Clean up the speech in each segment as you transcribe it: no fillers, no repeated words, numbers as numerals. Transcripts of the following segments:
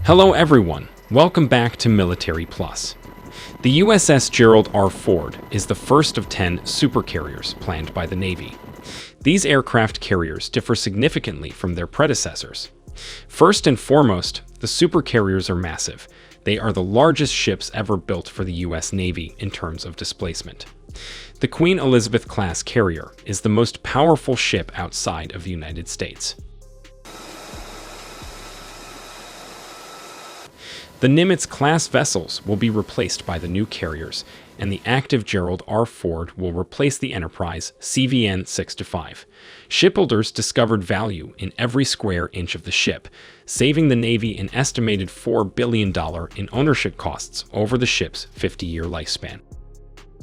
Hello everyone, welcome back to Military Plus. The USS Gerald R. Ford is the first of 10 supercarriers planned by the Navy. These aircraft carriers differ significantly from their predecessors. First and foremost, the supercarriers are massive. They are the largest ships ever built for the U.S. Navy in terms of displacement. The Queen Elizabeth-class carrier is the most powerful ship outside of the United States. The Nimitz-class vessels will be replaced by the new carriers, and the active Gerald R. Ford will replace the Enterprise CVN 6-5. Shipbuilders discovered value in every square inch of the ship, saving the Navy an estimated $4 billion in ownership costs over the ship's 50-year lifespan.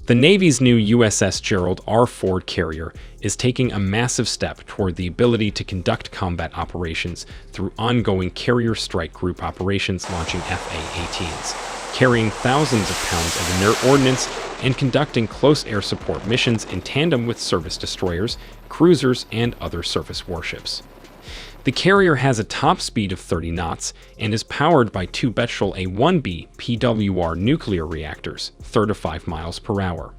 The Navy's new USS Gerald R. Ford carrier is taking a massive step toward the ability to conduct combat operations through ongoing Carrier Strike Group operations, launching F/A-18s, carrying thousands of pounds of inert ordnance, and conducting close air support missions in tandem with service destroyers, cruisers, and other surface warships. The carrier has a top speed of 30 knots and is powered by two Bechtel A-1B PWR nuclear reactors, 35 miles per hour.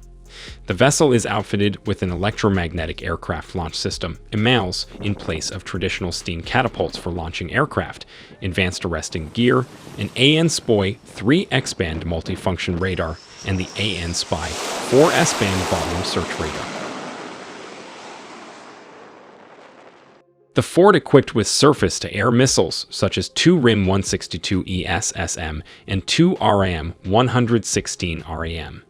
The vessel is outfitted with an electromagnetic aircraft launch system, EMALS, in place of traditional steam catapults for launching aircraft, advanced arresting gear, an AN-SPOI 3 X-band multifunction radar, and the AN-SPY 4 S-band volume search radar. The Ford, equipped with surface-to-air missiles such as two RIM-162 ESSM and two RAM-116 RAM,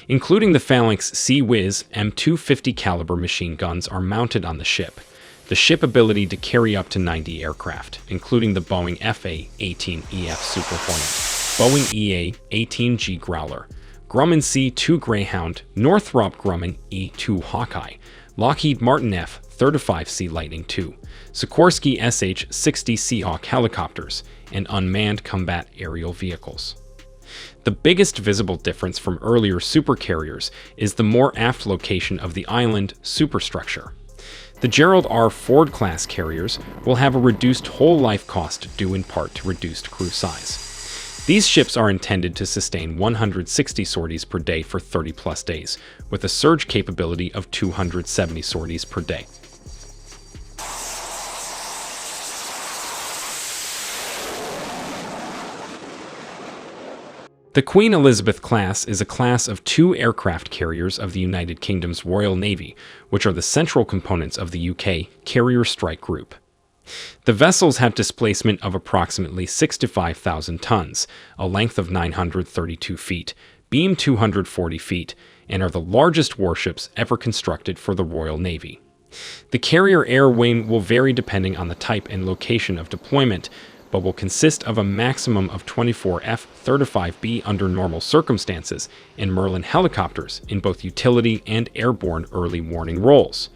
including the Phalanx Sea-Whiz M250 caliber machine guns, are mounted on the ship. The ship ability to carry up to 90 aircraft, including the Boeing FA-18EF Super Hornet, Boeing EA-18G Growler, Grumman C-2 Greyhound, Northrop Grumman E-2 Hawkeye, Lockheed Martin F-35 Sea Lightning II, Sikorsky SH-60 Seahawk helicopters, and unmanned combat aerial vehicles. The biggest visible difference from earlier supercarriers is the more aft location of the island superstructure. The Gerald R. Ford-class carriers will have a reduced whole life cost due in part to reduced crew size. These ships are intended to sustain 160 sorties per day for 30-plus days, with a surge capability of 270 sorties per day. The Queen Elizabeth class is a class of two aircraft carriers of the United Kingdom's Royal Navy, which are the central components of the UK Carrier Strike Group. The vessels have displacement of approximately 65,000 tons, a length of 932 feet, beam 240 feet, and are the largest warships ever constructed for the Royal Navy. The carrier air wing will vary depending on the type and location of deployment, but will consist of a maximum of 24 F-35B under normal circumstances and Merlin helicopters in both utility and airborne early warning roles.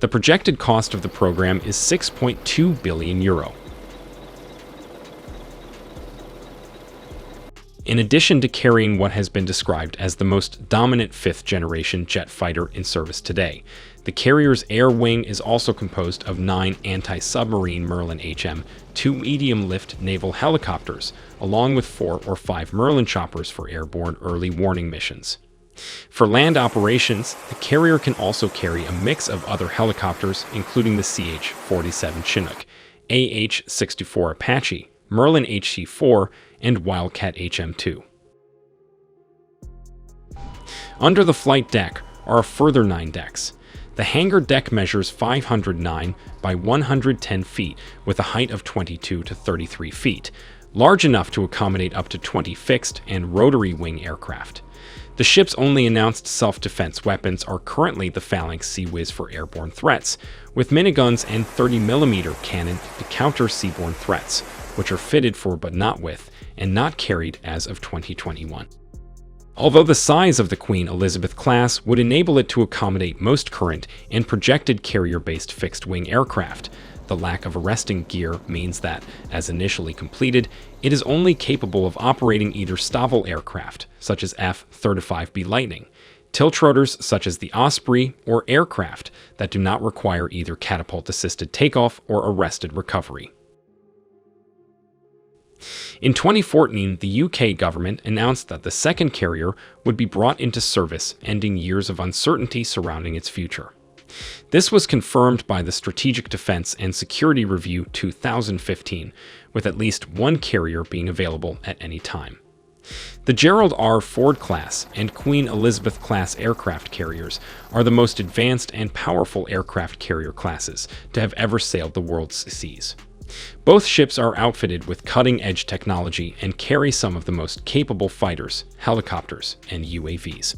The projected cost of the program is €6.2 billion. In addition to carrying what has been described as the most dominant fifth-generation jet fighter in service today, the carrier's air wing is also composed of 9 anti-submarine Merlin HM, 2 medium-lift naval helicopters, along with 4 or 5 Merlin choppers for airborne early warning missions. For land operations, the carrier can also carry a mix of other helicopters, including the CH-47 Chinook, AH-64 Apache, Merlin HC-4, and Wildcat HM-2. Under the flight deck are a further 9 decks. The hangar deck measures 509 by 110 feet with a height of 22 to 33 feet, large enough to accommodate up to 20 fixed and rotary wing aircraft. The ship's only announced self-defense weapons are currently the Phalanx Sea-Whiz for airborne threats, with miniguns and 30mm cannon to counter seaborne threats, which are fitted for but not with, and not carried as of 2021. Although the size of the Queen Elizabeth class would enable it to accommodate most current and projected carrier-based fixed-wing aircraft, the lack of arresting gear means that, as initially completed, it is only capable of operating either STOVL aircraft, such as F-35B Lightning, tiltrotors such as the Osprey, or aircraft that do not require either catapult-assisted takeoff or arrested recovery. In 2014, the UK government announced that the second carrier would be brought into service, ending years of uncertainty surrounding its future. This was confirmed by the Strategic Defense and Security Review 2015, with at least one carrier being available at any time. The Gerald R. Ford class and Queen Elizabeth class aircraft carriers are the most advanced and powerful aircraft carrier classes to have ever sailed the world's seas. Both ships are outfitted with cutting-edge technology and carry some of the most capable fighters, helicopters, and UAVs.